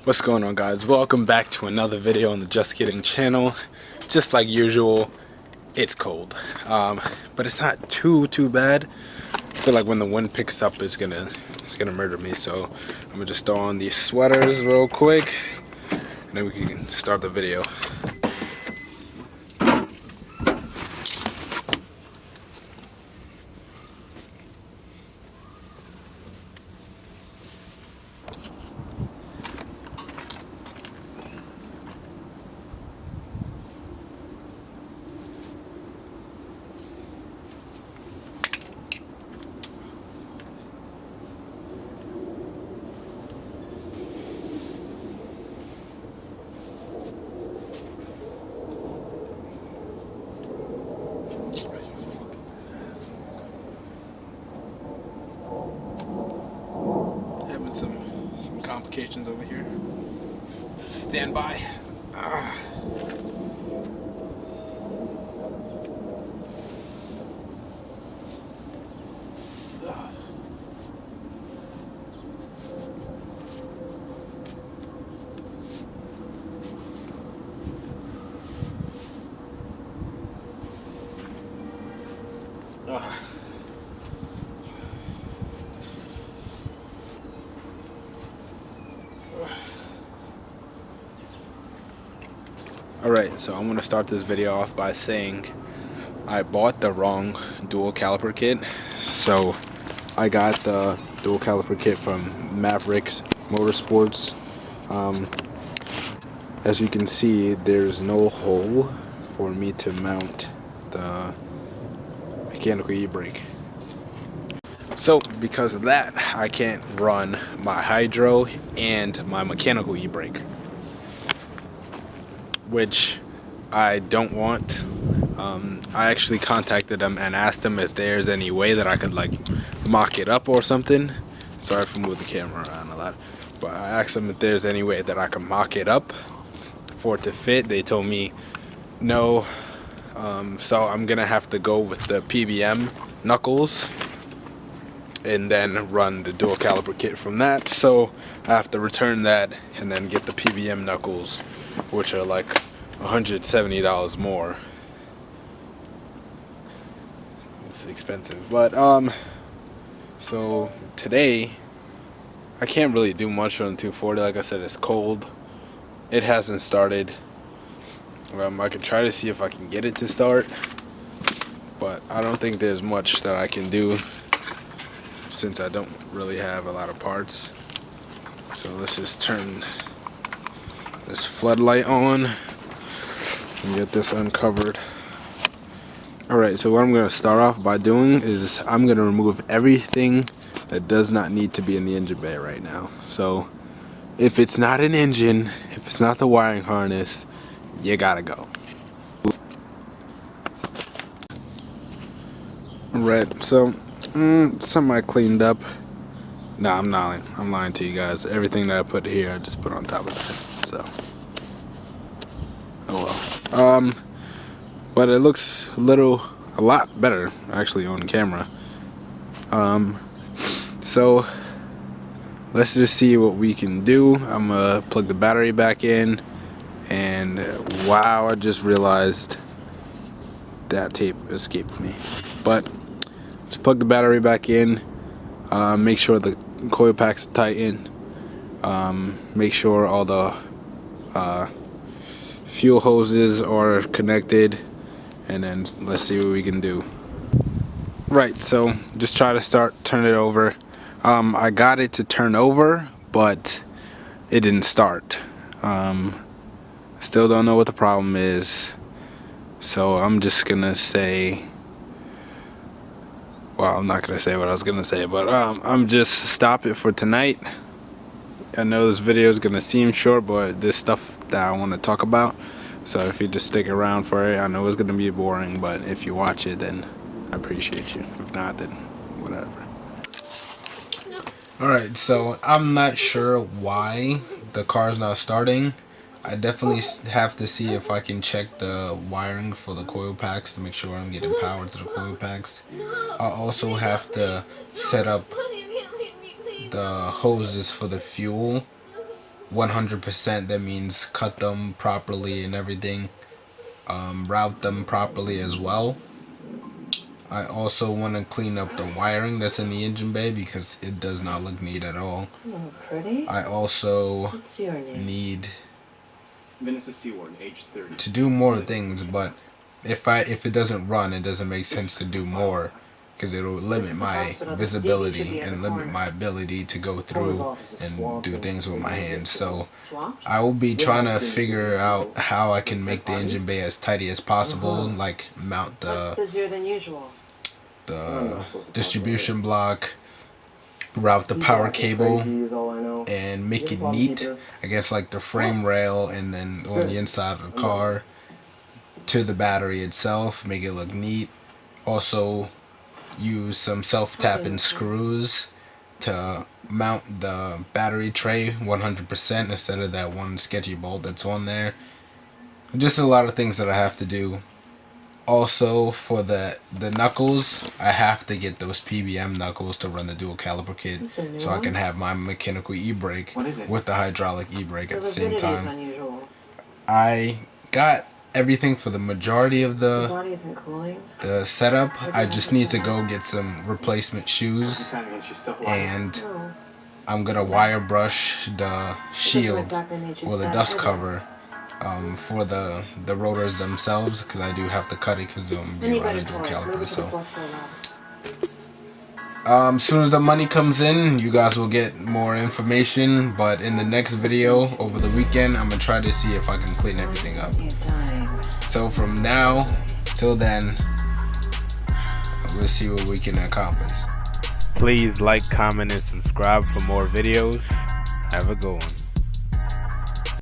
What's going on, guys? Welcome back to another video on the Just Kidding channel. Just like usual, it's cold, but it's not too bad. I feel like when the wind picks up, it's gonna murder me. So I'm gonna just throw on these sweaters real quick, and then we can start the video. Having some complications over here. Stand by. Alright, so I'm going to start this video off by saying I bought the wrong dual caliper kit. So I got the dual caliper kit from Maverick Motorsports. As you can see, there's no hole for me to mount the mechanical e-brake. So because of that, I can't run my hydro and my mechanical e-brake, which I don't want. I actually contacted them and asked them if there's any way that I could like mock it up or something. Sorry for moving the camera around a lot, but I asked them if there's any way that I could mock it up for it to fit. They told me no. So I'm gonna have to go with the PBM knuckles and then run the dual caliper kit from that. So I have to return that and then get the PBM knuckles, which are like $170 more. It's expensive, but so today I can't really do much on the 240. Like I said, it's cold. It hasn't started. I can try to see if I can get it to start, but I don't think there's much that I can do since I don't really have a lot of parts. So let's just turn this floodlight on and get this uncovered. Alright, so what I'm going to start off by doing is I'm going to remove everything that does not need to be in the engine bay right now. So if it's not an engine, if it's not the wiring harness, you gotta go. Alright, so some I cleaned up. Nah, I'm not lying. I'm lying to you guys. Everything that I put here, I just put on top of that. So, oh well. But it looks a lot better actually on camera. So let's just see what we can do. I'm gonna plug the battery back in, and wow, I just realized that tape escaped me. But just plug the battery back in. Make sure the coil packs are tightened. Make sure all the fuel hoses are connected, and then let's see what we can do. Right, so just try to turn it over. I got it to turn over, but it didn't start. Still don't know what the problem is, so I'm just gonna say, well, I'm not gonna say what I was gonna say, but I'm just stop it for tonight. I know this video is gonna seem short, but there's stuff that I want to talk about, so if you just stick around for it, I know it's gonna be boring, but if you watch it, then I appreciate you. If not, then whatever. Alright, so I'm not sure why the car's not starting. I definitely have to see if I can check the wiring for the coil packs to make sure I'm getting power to the coil packs. I'll also have to set up the hoses for the fuel 100%. That means cut them properly and everything. Route them properly as well. I also want to clean up the wiring that's in the engine bay because it does not look neat at all. Oh, pretty. I also What's your name? need Vanessa Seawarden, age 30. to do more things, but if it doesn't run, it doesn't make sense to do more because it'll limit my visibility and limit my ability to go through and do things with my hands. So I will be trying to figure out how I can make the engine bay as tidy as possible, like mount What's busier than usual? the distribution block, route the power cable, and make it neat. I guess like the frame rail and then on the inside of the car to the battery itself, make it look neat. Also use some self-tapping screws to mount the battery tray 100% instead of that one sketchy bolt that's on there. Just a lot of things that I have to do. Also, for the knuckles, I have to get those PBM knuckles to run the dual caliper kit so I can have my mechanical e-brake with the hydraulic e-brake at the same time. I got everything for the majority of the setup. I just need to go get some replacement shoes, and I'm gonna wire brush the shield or the dust cover for the rotors themselves, because I do have to cut it because I'm be running dual caliper. So as soon as the money comes in, you guys will get more information, but in the next video over the weekend, I'm gonna try to see if I can clean everything up. So from now till then, let's see what we can accomplish. Please like, comment, and subscribe for more videos. Have a good one.